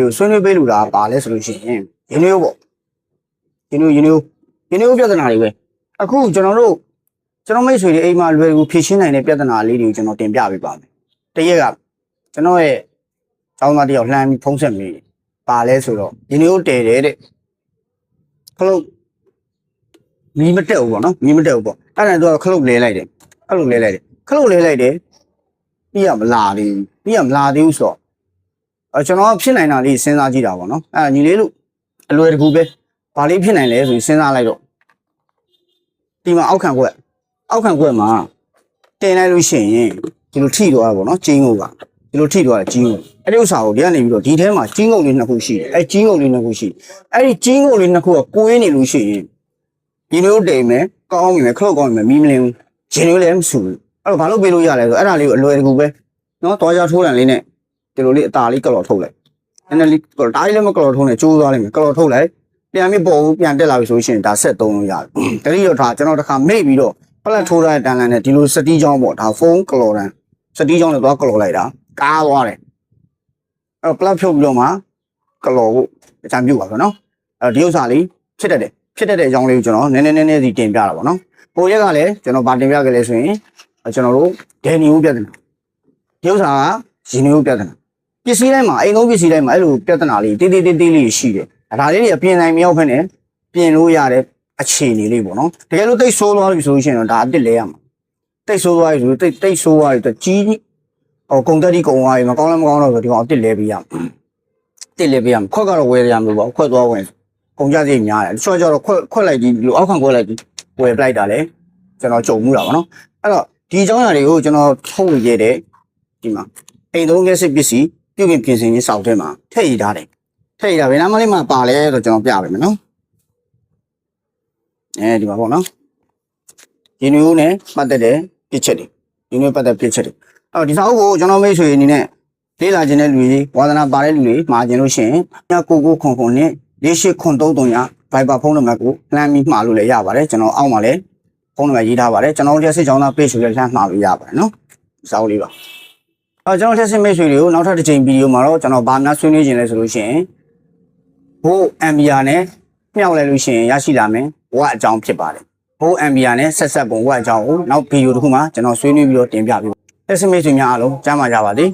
တွေကိုဆွေးနွေးပေးလို့လားပါလဲဆိုလို့ရှိရင်ရင်းနှီးပေါ့ရင်းနှီးပြဿနာတွေပဲအခုကျွန်တော်မိတ်ဆွေတွေအိမ်မှာလွယ်ကူဖြေရှင်းနိုင်တဲ့ပြဿနာလေးတွေကိုကျွန်တော်တင်ပြပေးပါမယ်တရက်ကကျွန်တော်ရဲ့ကျောင်းသားတယောက်လှမ်းပြီးဖုံးဆက်မိပါလဲဆိုတော့ရင်းနှီးတဲတယ်တဲ့ခလုတ်မီးမတက်ဘူးပေါ့နော်မီးမတက်ဘူးပေါ့အဲ့ဒါတော့ခလုတ်လဲလိုက်တယ်အဲ့လိုလဲလိုက်တယ်ခလုတ်လဲလိုက်တယ်ပြီးရမလာသေးဘူးဆိုတော့ကျွန်တော်ဖြစ်နိုင်တာလေးစဉ်းစားကြည့်တာပေါ့နော်အဲ့ညီလေးလို့အလွယ်တကူပဲဘာလေးဖြစ်နိုင်လဲဆိုစဉ်းစားလိုက်တော့ဒီမှာအောက်ခံခွက်မှာတင်လိုက်လို့ရှိရင်ဒီလိုထိသွားတာပေါ့နော်ကျင်းငုတ်ကဒီလိုထိသွားတယ်ကျင်းငုတ်အဲ့ဒီဥစ္စာကိုဒီကနေပြီးတော့ဒီထဲမှာကျင်းငုတ်လေးနှစ်ခုရှိတယ်အဲ့ကျင်းငုတ်လေးနှစ်ခုရှိအဲ့ဒီကျင်းငုတ်လေးနှစ်ခုကကိုင်းနေလို့ရှိရင်ဒီလိုတိမ်မယ်ကောင်းပြီမယ်ခလုတ်ကောင်းပြီမယ်မီးမလင်းဘူးဂျင်းလေးလည်းမဆူဘူးအဲ့တော့ဘာလို့ပေးလို့ရလဲဆိုအဲ့ဒါလေးကိုအလွယ်တကူပဲနော်တွားကြထိုးတယ်လေးနဲ့ဒီလိုလေးအသားလေးကလော်ထုတ်လိုက်နည်းနည်းလေးတားလေးလည်းမကလော်ထုတ်နဲ့ကျိုးသွားလိမ့်မယ်ကလော်ထုတ်လိုက်ပြန်ပြီးပေါ်ဘူးပြန်တက်လာပြီဆိုရှင်ဒါဆက်သုံးလို့ရတယ်တတိယတော့ဒါကျွန်တော်တစ်ခါမိတ်ပြီးတော့ပလက်ထိုးတဲ့တန်လန်နဲ့ဒီလိုစတီးချောင်းပေါ့ဒါဖုန်းကလော်တန်စတီးချောင်းနဲ့သွားကလော်လိုက်တာကားသွားတယ်အဲ့ပလက်ဖြုတ်ပြီးတော့မှကလော်ဖို့အချမ်းပြုတ်ပါဆိုနော်အဲ့ဒီဥစ္စာလေးဖြစ်တတ်တဲ့အကြောင်းလေးကိုကျွန်တော်နည်းနည်းစီတင်ပြတာပေါ့နော်ဟိုရက်ကလည်းကျွန်တော်ဗာတင်ပြခဲ့လဲဆိုရင်ကျွန်တော်တို့ဒယ်နီဦးပြဿနာဒီဥစ္စာကရင်းနှီးဦးပြဿနာပစ္စည်းတိုင်းမှာအိမ်သုံးပစ္စည်းတိုင်းမှာအဲ့လိုပြဿနာလေးတေးလေးရှိတယ်ဒါလေးတွေအပြင်နိုင်မရောက်ဖက်နဲ့ပြင်လို့ရတဲ့အခြေအနေလေးပေါ့နော်တကယ်လို့တိတ်ဆိုးသွားပြီဆိုရင်တော့ဒါအစ်စ်လဲရမှာတိတ်ဆိုးသွားပြီဆိုတိတ်ဆိုးသွားပြီတော့ကြီးကုန်တက်ဒီကုန်သွားပြီမကောင်းလည်းမကောင်းတော့ဆိုဒီကောင်အစ်စ်လဲပေးရမှာခွက်ကတော့ဝယ်ရမှာပေါ့ခွက်သွားဝင်ကုန်ကြစိတ်များတယ်တချို့ကျတော့ခွက်လိုက်ကြီးဒီလိုအောက်ခံခွက်လိုက်ကြီးဝယ်ပလိုက်တာလေကျွန်တော်ကြုံမှုတာပေါ့နော်အဲ့တော့ဒီအကြောင်းအရာတွေကိုကျွန်တော်ထုတ်ရတဲ့ဒီမှာအိမ်သုံးကစစ်ပစ္စည်းပြုပြင်ပြင်ဆင်ရေးစောက်ထဲမှာထည့်ရထားတယ်ဘယ်နားမလေးမှာပါလဲဆိုတော့ကျွန်တော်ပြပေးမယ်နော်ဒီမှာပေါ့နော်ဒီနည်းနဲ့ပတ်သက်တဲ့ပြစ်ချက်တွေဒီနည်းပတ်သက်ပြစ်ချက်တွေအဲ့တော့ဒီစာအုပ်ကိုကျွန်တော်မိတ်ဆွေအနေနဲ့လေ့လာခြင်းတဲ့လူတွေဝါသနာပါတဲ့လူတွေမှာခြင်းလို့ရှိရင်9999နဲ့4893 Viber ဖုန်းနံပါတ်ကိုလှမ်းပြီးမှာလို့လည်းရပါတယ်ကျွန်တော်အောက်မှာလည်းဖုန်းနံပါတ်ရေးထားပါတယ်ကျွန်တော်တို့စစ်ကြောင်းသား page ကိုလည်းလှမ်းမှာလို့ရပါတယ်နော်စာအုပ်လေးပါကျွန်တော်စစ်မိတ်ဆွေတွေကိုနောက်ထပ်တစ်ချိန်ဗီဒီယိုမှာတော့ကျွန်တော်ဗာများဆွေးနွေးခြင်းလဲဆိုလို့ရှိရင်ဘိုး MBR နဲ့မြောက်လဲလို့ရှိရင်ရရှိလာမယ်ဝတ်အကြောင်းဖြစ်ပါတယ်ဘိုး MBR နဲ့ဆက်ပုံဝတ်အကြောင်းကိုနောက်ဗီဒီယိုတစ်ခုမှာကျွန်တော်ဆွေးနွေးပြီးတော့တင်ပြပေးပါစစ်မိတ်ဆွေများအားလုံးကြားမှာကြပါစေ